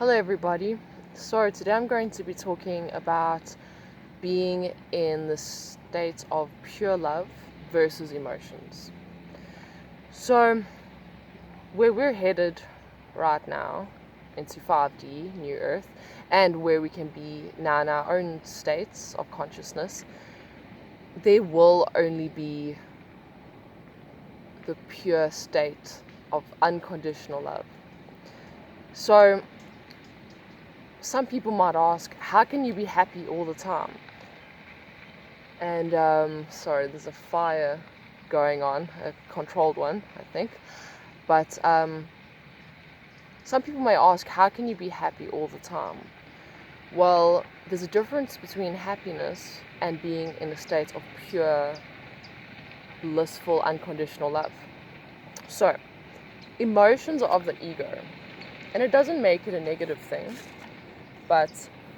Hello everybody. So today I'm going to be talking about being in the state of pure love versus emotions. So where we're headed right now into 5D, New Earth, and where we can be now in our own states of consciousness, there will only be the pure state of unconditional love. So some people might ask, how can you be happy all the time? And sorry, there's a fire going on, a controlled one, I think. But some people may ask, how can you be happy all the time? Well, there's a difference between happiness and being in a state of pure, blissful, unconditional love. So, emotions are of the ego, and it doesn't make it a negative thing. But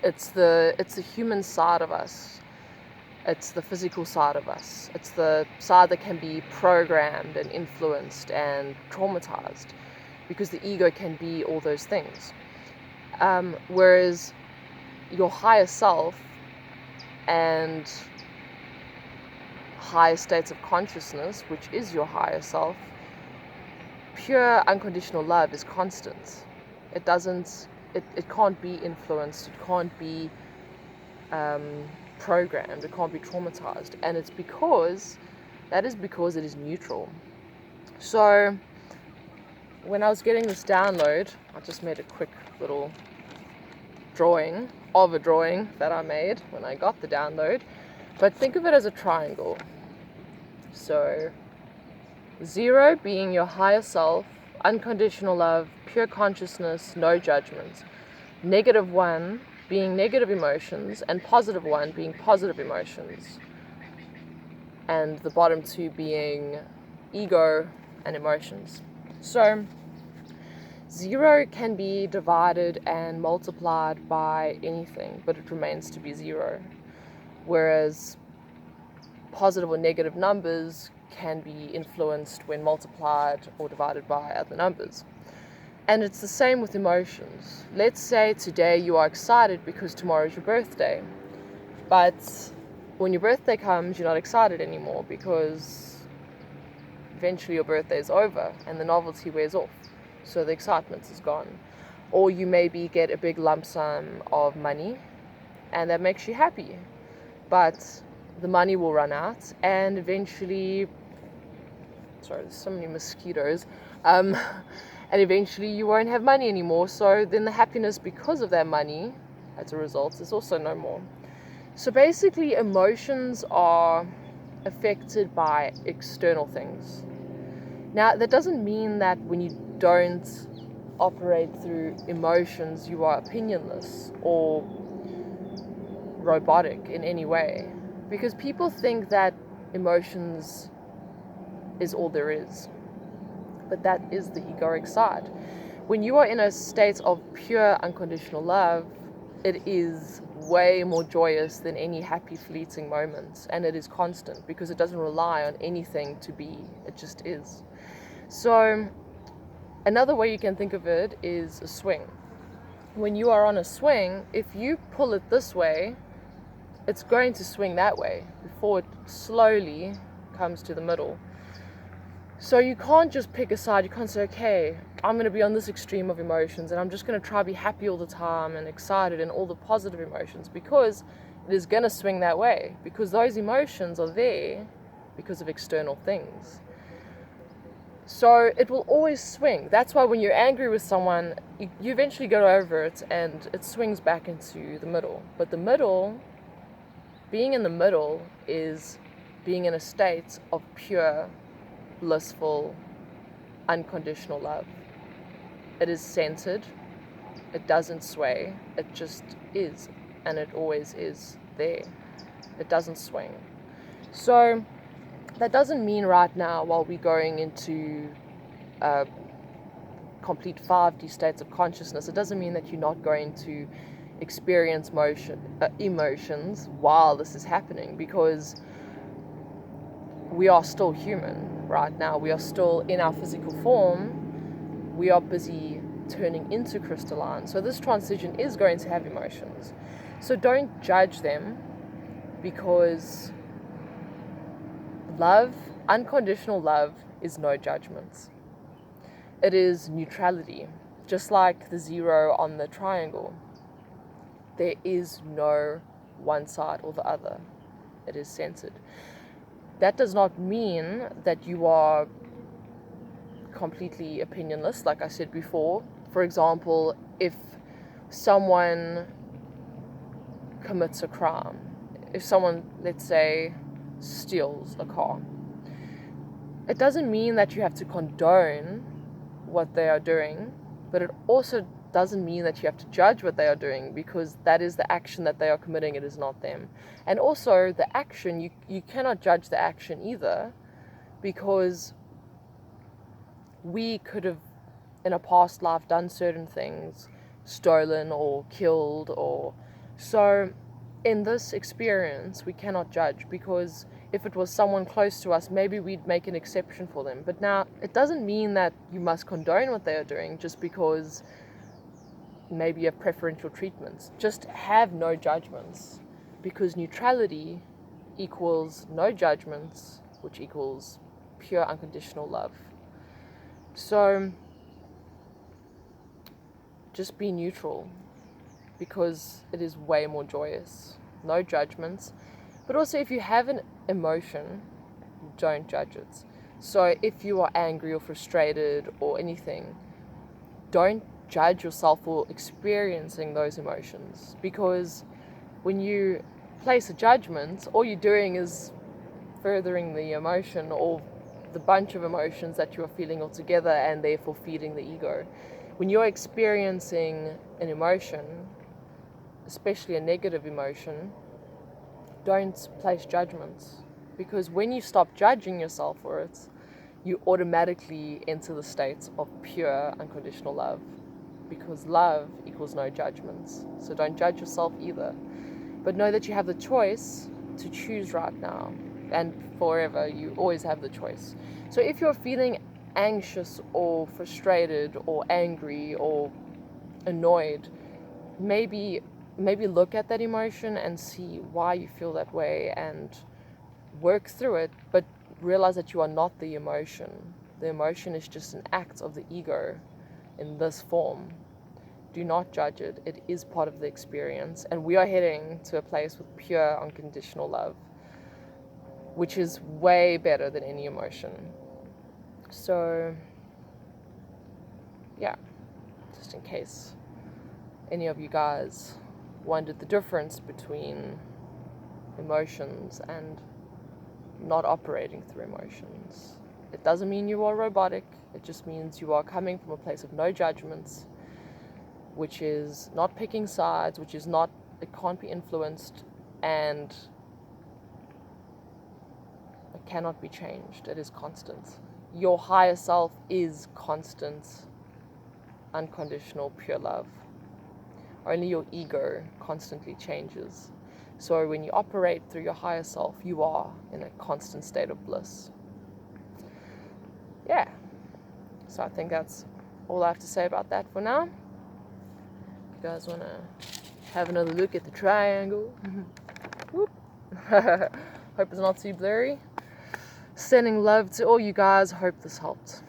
it's the human side of us. It's the physical side of us. It's the side that can be programmed and influenced and traumatized, because the ego can be all those things. Whereas your higher self and higher states of consciousness, which is your higher self, pure unconditional love is constant. It can't be influenced, it can't be programmed, it can't be traumatized. And that is because it is neutral. So when I was getting this download, I just made a quick little drawing of a drawing that I made when I got the download. But think of it as a triangle. So 0 being your higher self, unconditional love, pure consciousness, no judgment. -1 being negative emotions, and +1 being positive emotions. And the bottom 2 being ego and emotions. So 0 can be divided and multiplied by anything, but it remains to be 0. Whereas positive or negative numbers can be influenced when multiplied or divided by other numbers. And it's the same with emotions. Let's say today you are excited because tomorrow is your birthday. But when your birthday comes, you're not excited anymore because eventually your birthday is over and the novelty wears off. So the excitement is gone. Or you maybe get a big lump sum of money and that makes you happy. But the money will run out and eventually, sorry, there's so many mosquitoes, and eventually you won't have money anymore. So then the happiness because of that money, as a result, is also no more. So basically emotions are affected by external things. Now that doesn't mean that when you don't operate through emotions you are opinionless or robotic in any way. Because people think that emotions is all there is. But that is the egoic side. When you are in a state of pure unconditional love, it is way more joyous than any happy fleeting moments. And it is constant because it doesn't rely on anything to be. It just is. So another way you can think of it is a swing. When you are on a swing, if you pull it this way, it's going to swing that way before it slowly comes to the middle. So you can't just pick a side. You can't say, okay, I'm going to be on this extreme of emotions and I'm just going to try to be happy all the time and excited and all the positive emotions, because it is going to swing that way, because those emotions are there because of external things. So it will always swing. That's why when you're angry with someone, you eventually go over it and it swings back into the middle. But the middle, being in the middle, is being in a state of pure, blissful, unconditional love. It is centered, it doesn't sway, it just is, and it always is there. It doesn't swing. So that doesn't mean right now, while we're going into complete 5D states of consciousness, it doesn't mean that you're not going to experience emotions while this is happening, because we are still human right now. We are still in our physical form. We are busy turning into crystalline. So this transition is going to have emotions. So don't judge them, because love, unconditional love, is no judgments. It is neutrality, just like the zero on the triangle. There is no one side or the other. It is centered. That does not mean that you are completely opinionless, like I said before. For example, if someone commits a crime, if someone, let's say, steals a car, it doesn't mean that you have to condone what they are doing, but it also doesn't mean that you have to judge what they are doing, because that is the action that they are committing. It is not them. And also the action, you cannot judge the action either, because we could have in a past life done certain things, stolen or killed, or so in this experience we cannot judge, because if it was someone close to us, maybe we'd make an exception for them. But now it doesn't mean that you must condone what they are doing just because maybe you have preferential treatments. Just have no judgments, because neutrality equals no judgments, which equals pure unconditional love. So just be neutral, because it is way more joyous. No judgments. But also, if you have an emotion, don't judge it. So if you are angry or frustrated or anything, don't judge yourself for experiencing those emotions, because when you place a judgment, all you're doing is furthering the emotion or the bunch of emotions that you are feeling altogether, and therefore feeding the ego. When you're experiencing an emotion, especially a negative emotion, don't place judgments, because when you stop judging yourself for it, you automatically enter the state of pure unconditional love, because love equals no judgments. So don't judge yourself either, but know that you have the choice to choose right now and forever. You always have the choice. So if you're feeling anxious or frustrated or angry or annoyed, maybe look at that emotion and see why you feel that way and work through it, but realize that you are not the emotion. The emotion is just an act of the ego in this form. Do not judge it. It is part of the experience, and we are heading to a place with pure unconditional love, which is way better than any emotion. So yeah, just in case any of you guys wondered the difference between emotions and not operating through emotions. It doesn't mean you are robotic. It just means you are coming from a place of no judgments, which is not picking sides, which is not, it can't be influenced, and it cannot be changed. It is constant. Your higher self is constant, unconditional, pure love. Only your ego constantly changes. So when you operate through your higher self, you are in a constant state of bliss. Yeah. So I think that's all I have to say about that for now. You guys want to have another look at the triangle? Whoop. Hope it's not too blurry. Sending love to all you guys. Hope this helped.